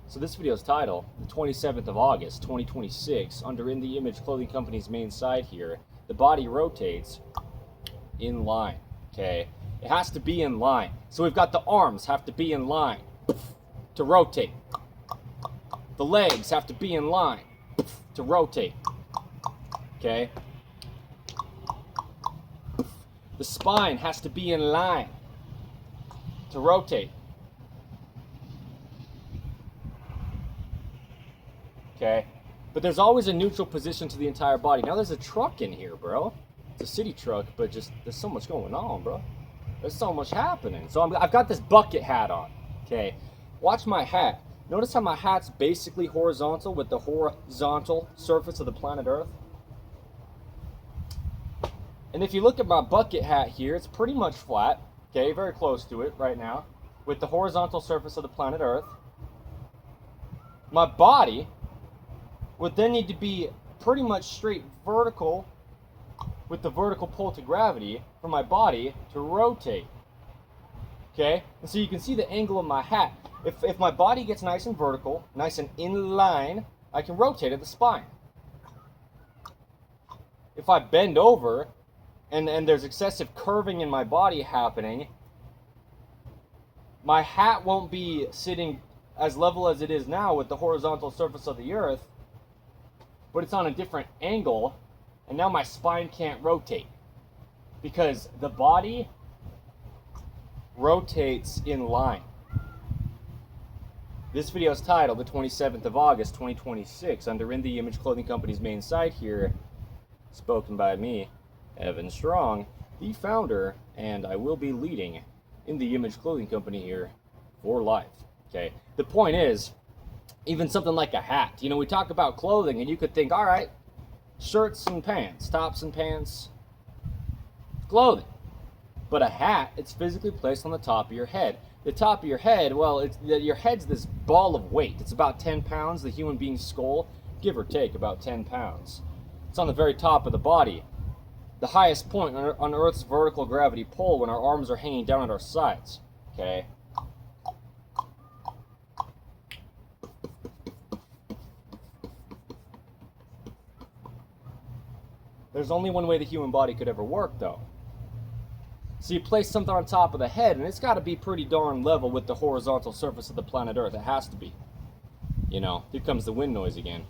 So this video's title, the 27th of August, 2026, under In the Image Clothing Company's main site here, the body rotates in line, okay? It has to be in line. So we've got the arms have to be in line to rotate. The legs have to be in line to rotate, okay? The spine has to be in line to rotate. Okay, but there's always a neutral position to the entire body. Now there's a truck in here, bro. It's a city truck, but just there's so much going on, bro. There's so much happening. So I've got this bucket hat on. Okay, watch my hat. Notice how my hat's basically horizontal with the horizontal surface of the planet Earth. And if you look at my bucket hat here, it's pretty much flat. Okay, very close to it right now, with the horizontal surface of the planet Earth. My body would then need to be pretty much straight vertical with the vertical pull to gravity for my body to rotate. Okay? And so you can see the angle of my hat. If my body gets nice and vertical, nice and in line, I can rotate at the spine. If I bend over and there's excessive curving in my body happening, my hat won't be sitting as level as it is now with the horizontal surface of the earth, but it's on a different angle, and now my spine can't rotate because the body rotates in line. This video is titled the 27th of August 2026 under In the Image Clothing Company's main site here, spoken by me, Evan Strong, the founder, and I will be leading In the Image Clothing Company here for life. Okay, the point is, even something like a hat, you know, we talk about clothing and you could think, all right, shirts and pants, tops and pants, clothing. But a hat, it's physically placed on the top of your head. The top of your head, well, your head's this ball of weight. It's about 10 pounds, the human being's skull, give or take about 10 pounds. It's on the very top of the body. The highest point on Earth's vertical gravity pull when our arms are hanging down at our sides, okay? There's only one way the human body could ever work, though. So you place something on top of the head, and it's got to be pretty darn level with the horizontal surface of the planet Earth. It has to be. You know, here comes the wind noise again.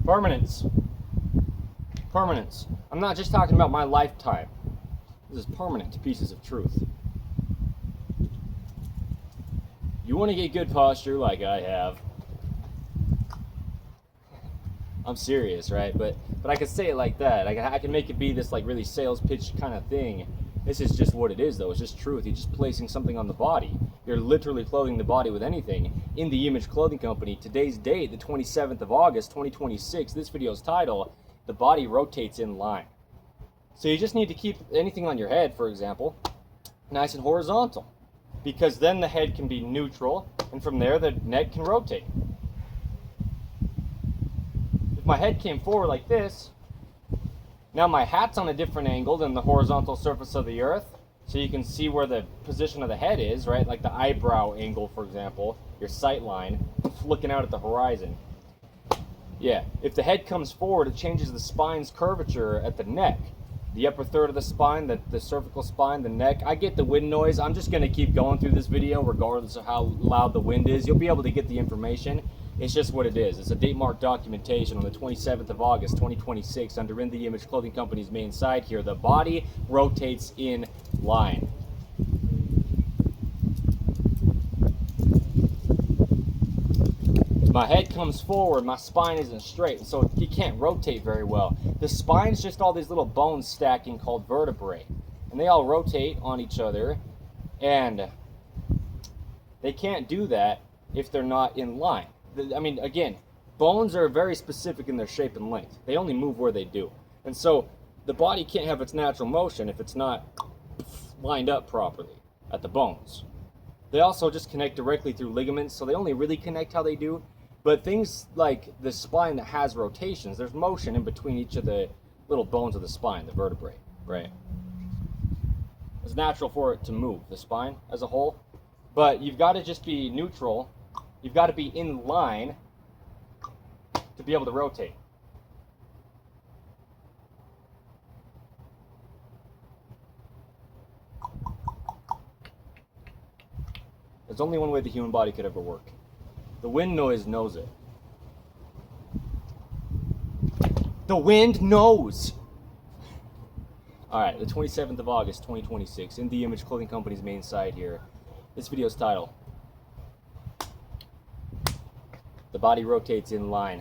Permanence. Permanence. I'm not just talking about my lifetime. This is permanent pieces of truth. You want to get good posture like I have. I'm serious, right? But I can say it like that. I can make it be this like really sales pitch kind of thing. This is just what it is, though. It's just truth. You're just placing something on the body. You're literally clothing the body with anything. In the Image Clothing Company, today's date, the 27th of August, 2026. This video's title, The Body Rotates in Line. So you just need to keep anything on your head, for example, nice and horizontal, because then the head can be neutral, and from there the neck can rotate. If my head came forward like this, now my hat's on a different angle than the horizontal surface of the earth, so you can see where the position of the head is, right? Like the eyebrow angle, for example, your sight line, looking out at the horizon. Yeah, if the head comes forward, it changes the spine's curvature at the neck. The upper third of the spine, the cervical spine, the neck. I get the wind noise. I'm just going to keep going through this video regardless of how loud the wind is. You'll be able to get the information. It's just what it is. It's a date mark documentation on the 27th of August, 2026, under In the Image Clothing Company's main site here. The body rotates in line. My head comes forward, my spine isn't straight, so you can't rotate very well. The spine's just all these little bones stacking called vertebrae. And they all rotate on each other, and they can't do that if they're not in line. I mean, again, bones are very specific in their shape and length. They only move where they do. And so the body can't have its natural motion if it's not lined up properly at the bones. They also just connect directly through ligaments, so they only really connect how they do. But things like the spine that has rotations, there's motion in between each of the little bones of the spine, the vertebrae, right? It's natural for it to move, the spine as a whole, but you've got to just be neutral. You've got to be in line to be able to rotate. There's only one way the human body could ever work. The wind noise knows it. The wind knows! Alright, the 27th of August, 2026, in the Image Clothing Company's main site here. This video's title, The Body Rotates in Line.